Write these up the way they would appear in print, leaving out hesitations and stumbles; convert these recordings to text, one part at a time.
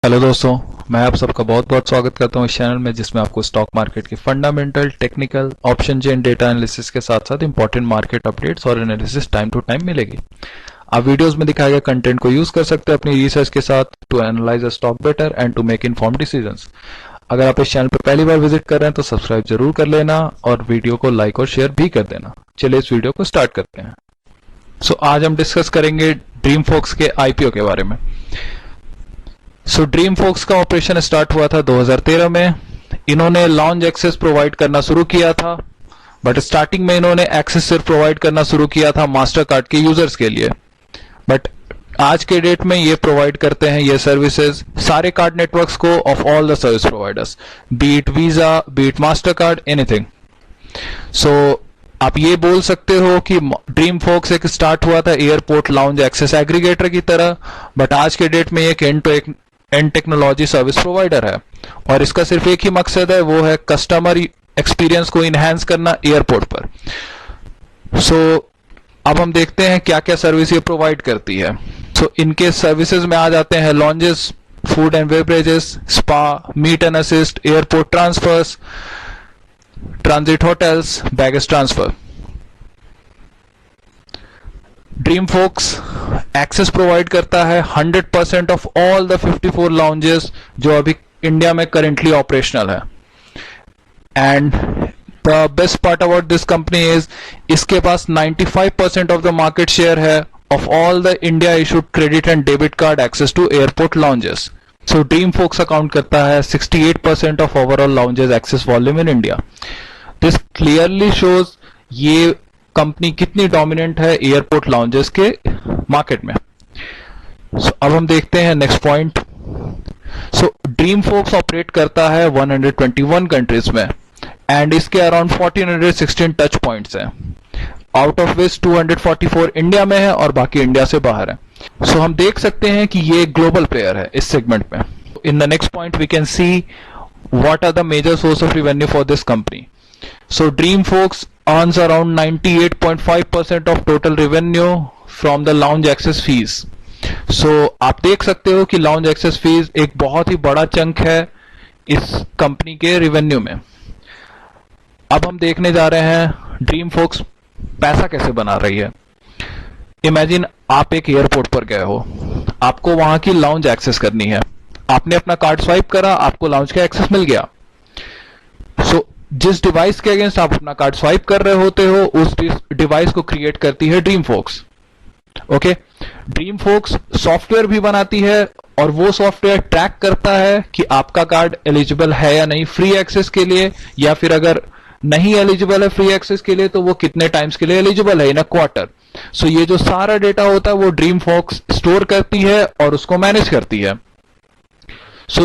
Hello दोस्तों, मैं आप सबका बहुत बहुत स्वागत करता हूँ इस चैनल में जिसमें आपको स्टॉक मार्केट के fundamental, technical, option chain data analysis के साथ साथ इंपॉर्टेंट मार्केट अपडेट्स और एनालिसिस टाइम टू टाइम मिलेगी। आप वीडियोस में दिखाए गए कंटेंट को यूज कर सकते हैं अपनी रिसर्च के साथ to analyse a stock better and to make informed decisions. अगर आप इस चैनल पर पहली बार विजिट कर रहे हैं तो सब्सक्राइब जरूर कर लेना और वीडियो को लाइक और शेयर भी कर देना। चलिए इस वीडियो को स्टार्ट करते हैं। आज हम डिस्कस करेंगे ड्रीमफोक्स के आईपीओ के बारे में। ड्रीमफोक्स का ऑपरेशन स्टार्ट हुआ था 2013 में। इन्होंने लॉन्च एक्सेस प्रोवाइड करना शुरू किया था, बट स्टार्टिंग में इन्होंने एक्सेस सिर्फ प्रोवाइड करना शुरू किया था मास्टर कार्ड के यूजर्स के लिए। बट आज के डेट में ये प्रोवाइड करते हैं ये सर्विसेज सारे कार्ड नेटवर्क्स को of all the service providers, beat Visa, beat Mastercard, anything. आप ये बोल सकते हो कि ड्रीमफोक्स एक स्टार्ट हुआ था एयरपोर्ट लाउंज एक्सेस एग्रीगेटर की तरह, बट आज के डेट में एक end to end technology service provider है और इसका सिर्फ एक ही मकसद है, वो है कस्टमर एक्सपीरियंस को इनहेंस करना एयरपोर्ट पर। अब हम देखते हैं क्या क्या सर्विस ये प्रोवाइड करती है। इनके सर्विसेज में आ जाते हैं lounges, food and beverages, spa, meet and assist, airport transfers, transit hotels, baggage transfer. Dreamfolks access provide करता है 100% ऑफ ऑल द 54 लाउंजेस जो अभी इंडिया में करेंटली ऑपरेशनल है। And the best part about this company is इसके पास 95% of the market share है of all the India issued credit and debit card access to airport lounges. Dreamfolks account करता है 68% of overall lounges access volume in India. This clearly shows ये company कितनी dominant है airport lounges के market में। अब हम देखते हैं नेक्स्ट पॉइंट। ड्रीमफोक्स ऑपरेट करता है 121 कंट्रीज में एंड इसके अराउंड 1416 टच पॉइंट्स हैं, आउट ऑफ विच 244 इंडिया में है और बाकी इंडिया से बाहर है। हम देख सकते हैं कि ये ग्लोबल प्लेयर है इस सेगमेंट में। In the next point we can see what are the major source of revenue for this company. Dreamfolks earns around 98.5% of total revenue from the lounge access fees. आप देख सकते हो कि lounge access fees एक बहुत ही बड़ा chunk है इस कंपनी के रेवेन्यू में। अब हम देखने जा रहे हैं ड्रीमफोक्स पैसा कैसे बना रही है। इमेजिन आप एक एयरपोर्ट पर गए हो, आपको वहां की लाउंज एक्सेस करनी है, आपने अपना कार्ड स्वाइप करा, आपको लाउंज का एक्सेस मिल गया। जिस डिवाइस के अगेंस्ट आप अपना कार्ड स्वाइप कर रहे होते हो उस डिवाइस को क्रिएट करती है ड्रीमफोक्स। ओके, ड्रीमफोक्स सॉफ्टवेयर भी बनाती है और वो सॉफ्टवेयर ट्रैक करता है कि आपका कार्ड एलिजिबल है या नहीं फ्री एक्सेस के लिए, या फिर अगर नहीं एलिजिबल है फ्री एक्सेस के लिए तो वो कितने टाइम्स के लिए एलिजिबल है इन अ क्वार्टर। ये जो सारा डेटा होता है वो ड्रीमफोक्स स्टोर करती है और उसको मैनेज करती है।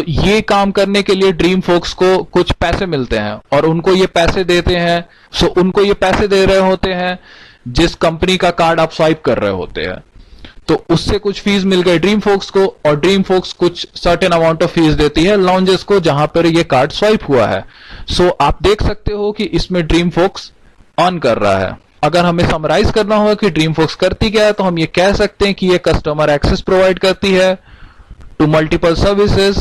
ये काम करने के लिए ड्रीमफोक्स को कुछ पैसे मिलते हैं और उनको ये पैसे देते हैं। उनको ये पैसे दे रहे होते हैं जिस कंपनी का कार्ड आप स्वाइप कर रहे होते हैं, तो उससे कुछ फीस मिल गई ड्रीमफोक्स को और ड्रीमफोक्स कुछ सर्टेन अमाउंट ऑफ फीस देती है लॉन्जेस को जहां पर ये कार्ड स्वाइप हुआ है। आप देख सकते हो कि इसमें ड्रीमफोक्स अर्न कर रहा है। अगर हमें समराइज करना होगा कि ड्रीमफोक्स करती क्या है तो हम ये कह सकते हैं कि ये कस्टमर एक्सेस प्रोवाइड करती है to multiple services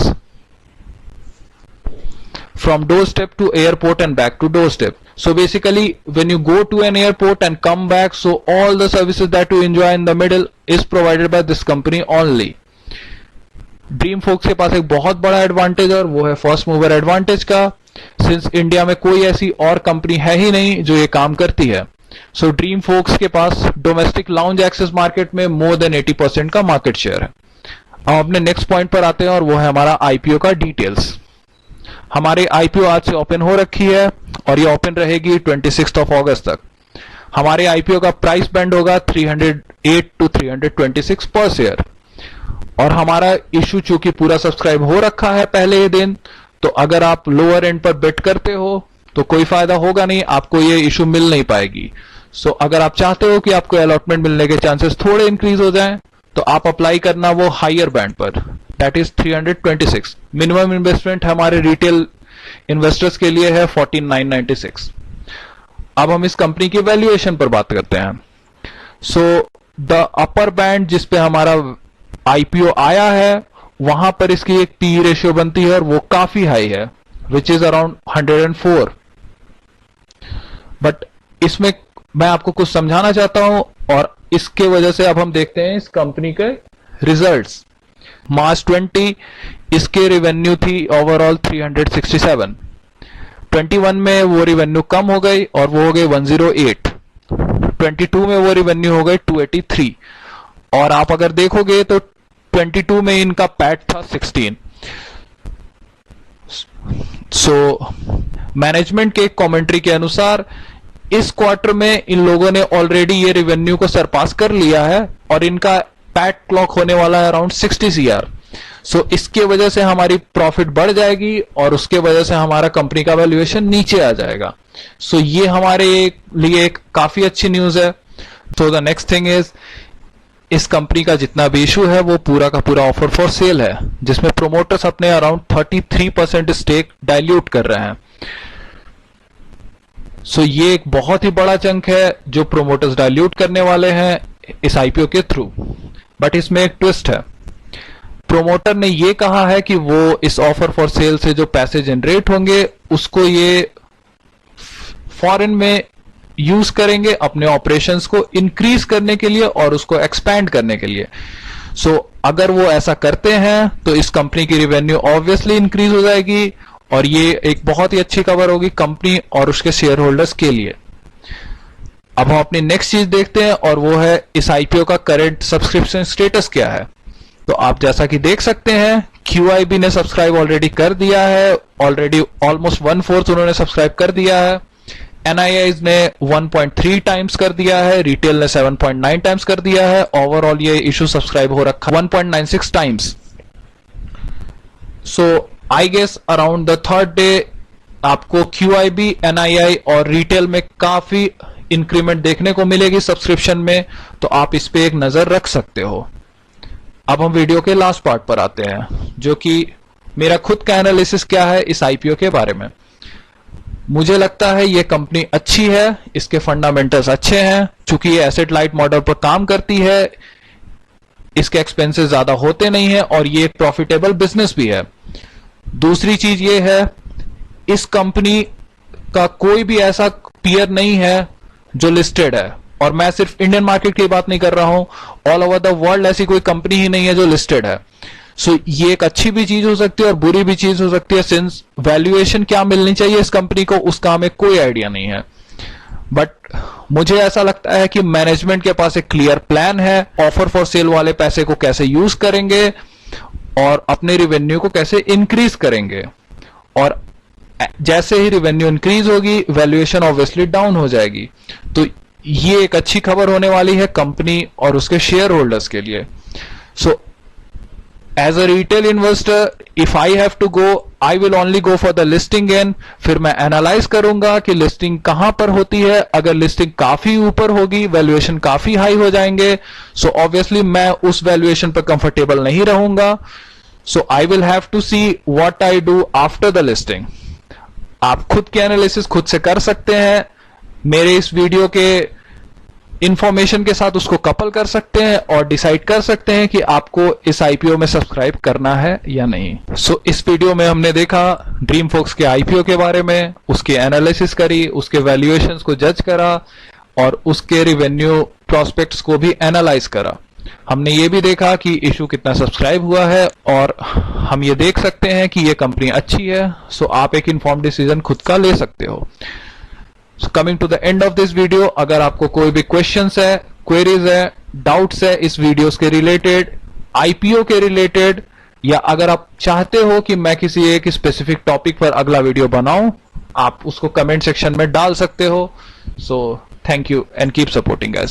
from doorstep to airport and back to doorstep. Basically when you go to an airport and come back, all the services that you enjoy in the middle is provided by this company only. ड्रीमफोक्स के पास एक बहुत बड़ा advantage और वो है first mover advantage का, since India में कोई ऐसी और कंपनी है ही नहीं जो ये काम करती है। ड्रीमफोक्स के पास डोमेस्टिक लाउंज एक्सेस मार्केट में मोर देन 80% का मार्केट शेयर है। हम अपने नेक्स्ट पॉइंट पर आते हैं और वो है हमारा आईपीओ का डिटेल्स। हमारे आईपीओ आज से ओपन हो रखी है और ये ओपन रहेगी 26 अगस्त तक। हमारे आईपीओ का प्राइस बैंड होगा 308 to 326 पर शेयर और हमारा इशू चूंकि पूरा सब्सक्राइब हो रखा है पहले ही दिन, तो अगर आप लोअर एंड पर बेट करते हो तो कोई फायदा होगा नहीं, आपको ये इशू मिल नहीं पाएगी। अगर आप चाहते हो कि आपको अलॉटमेंट मिलने के चांसेस थोड़े इंक्रीज हो जाएं तो आप अप्लाई करना वो हायर बैंड पर, दैट इज 326। मिनिमम इन्वेस्टमेंट हमारे रिटेल इन्वेस्टर्स के लिए है 14,996। अब हम इस कंपनी की वैल्यूएशन पर बात करते हैं। द अपर बैंड जिस पे हमारा आईपीओ आया है वहां पर इसकी एक पी रेशियो बनती है और वो काफी हाई है, विच इज अराउंड 104। बट इसमें मैं आपको कुछ समझाना चाहता हूं और इसके वजह से अब हम देखते हैं इस कंपनी के रिजल्ट्स। मार्च 20 इसके रेवेन्यू थी ओवरऑल 367, 21 में वो रेवेन्यू कम हो गई और वो हो गई 108, 22 में वो रेवेन्यू हो गई 283, और आप अगर देखोगे तो 22 में इनका पैट था 16। सो मैनेजमेंट के कमेंट्री के अनुसार इस क्वार्टर में इन लोगों ने ऑलरेडी ये रेवेन्यू को सरपास कर लिया है और इनका पैट क्लॉक होने वाला है अराउंड 60 CR। सो इसके वजह से हमारी प्रॉफिट बढ़ जाएगी और उसके वजह से हमारा कंपनी का वैल्यूएशन नीचे आ जाएगा। सो ये हमारे लिए एक काफी अच्छी न्यूज है। So the next thing is, इस कंपनी का जितना भी इशू है वो पूरा का पूरा ऑफर फॉर सेल है, जिसमें प्रोमोटर्स अपने अराउंड 33% स्टेक डाइल्यूट कर रहे हैं। सो ये एक बहुत ही बड़ा चंक है जो प्रोमोटर्स डाइल्यूट करने वाले हैं इस आईपीओ के थ्रू। बट इसमें एक ट्विस्ट है, प्रोमोटर ने ये कहा है कि वो इस ऑफर फॉर सेल से जो पैसे जनरेट होंगे उसको ये फॉरेन में यूज करेंगे अपने ऑपरेशंस को इंक्रीज करने के लिए और उसको एक्सपैंड करने के लिए। सो अगर वो ऐसा करते हैं तो इस कंपनी की रेवेन्यू ऑब्वियसली इंक्रीज हो जाएगी और ये एक बहुत ही अच्छी खबर होगी कंपनी और उसके शेयर होल्डर्स के लिए। अब हम अपनी नेक्स्ट चीज देखते हैं और वो है इस आईपीओ का करंट सब्सक्रिप्शन स्टेटस क्या है। तो आप जैसा कि देख सकते हैं QIB ने सब्सक्राइब ऑलरेडी कर दिया है, ऑलरेडी ऑलमोस्ट 1/4 उन्होंने सब्सक्राइब कर दिया है। NIIs ने 1.3 टाइम्स कर दिया है, रिटेल ने 7.9 टाइम्स कर दिया है, ओवरऑल ये इशू सब्सक्राइब हो रखा 1.96 times. So I guess around the third day आपको QIB, NII और रिटेल में काफी इंक्रीमेंट देखने को मिलेगी सब्सक्रिप्शन में, तो आप इस पे एक नजर रख सकते हो। अब हम वीडियो के लास्ट पार्ट पर आते हैं, जो कि मेरा खुद का एनालिसिस क्या है इस आईपीओ के बारे में। मुझे लगता है ये कंपनी अच्छी है, इसके फंडामेंटल्स अच्छे हैं, चूंकि ये एसेट लाइट मॉडल पर काम करती है, इसके एक्सपेंसेस ज्यादा होते नहीं है और ये एक प्रॉफिटेबल बिजनेस भी है। दूसरी चीज ये है, इस कंपनी का कोई भी ऐसा पीयर नहीं है जो लिस्टेड है, और मैं सिर्फ इंडियन मार्केट की बात नहीं कर रहा हूं, ऑल ओवर द वर्ल्ड ऐसी कोई कंपनी ही नहीं है जो लिस्टेड है। सो ये एक अच्छी भी चीज हो सकती है और बुरी भी चीज हो सकती है, सिंस वैल्यूएशन क्या मिलनी चाहिए इस कंपनी को उसका हमें कोई आइडिया नहीं है। बट मुझे ऐसा लगता है कि मैनेजमेंट के पास एक क्लियर प्लान है, ऑफर फॉर सेल वाले पैसे को कैसे यूज करेंगे और अपने रिवेन्यू को कैसे इंक्रीज करेंगे, और जैसे ही रिवेन्यू इंक्रीज होगी वैल्यूएशन ऑब्वियसली डाउन हो जाएगी। तो ये एक अच्छी खबर होने वाली है कंपनी और उसके शेयर होल्डर्स के लिए। So as a retail investor, if I have to go, I will only go for the listing gain. फिर मैं एनालाइज करूंगा कि लिस्टिंग कहां पर होती है। अगर लिस्टिंग काफी ऊपर होगी, वैल्यूएशन काफी हाई हो जाएंगे, सो ऑब्वियसली मैं उस वैल्यूएशन पर कंफर्टेबल नहीं रहूंगा। So I will have to see what I do after the listing. आप खुद की एनालिसिस खुद से कर सकते हैं, मेरे इस वीडियो के इंफॉर्मेशन के साथ उसको कपल कर सकते हैं और डिसाइड कर सकते हैं कि आपको इस आईपीओ में सब्सक्राइब करना है या नहीं। सो इस वीडियो में हमने देखा ड्रीम फोक्स के आईपीओ के बारे में, उसकी एनालिसिस करी, उसके वैल्यूएशंस को जज करा और उसके रिवेन्यू प्रोस्पेक्ट्स को भी एनालाइज करा। हमने ये भी देखा कि इशू कितना सब्सक्राइब हुआ है और हम ये देख सकते हैं कि ये कंपनी अच्छी है। सो आप एक इन्फॉर्म डिसीजन खुद का ले सकते हो। Coming to the end of this video, अगर आपको कोई भी क्वेश्चंस है, क्वेरीज है, डाउट्स है इस वीडियोस के रिलेटेड, आईपीओ के रिलेटेड, या अगर आप चाहते हो कि मैं किसी एक स्पेसिफिक टॉपिक पर अगला वीडियो बनाऊं, आप उसको कमेंट सेक्शन में डाल सकते हो। So thank you and keep supporting guys.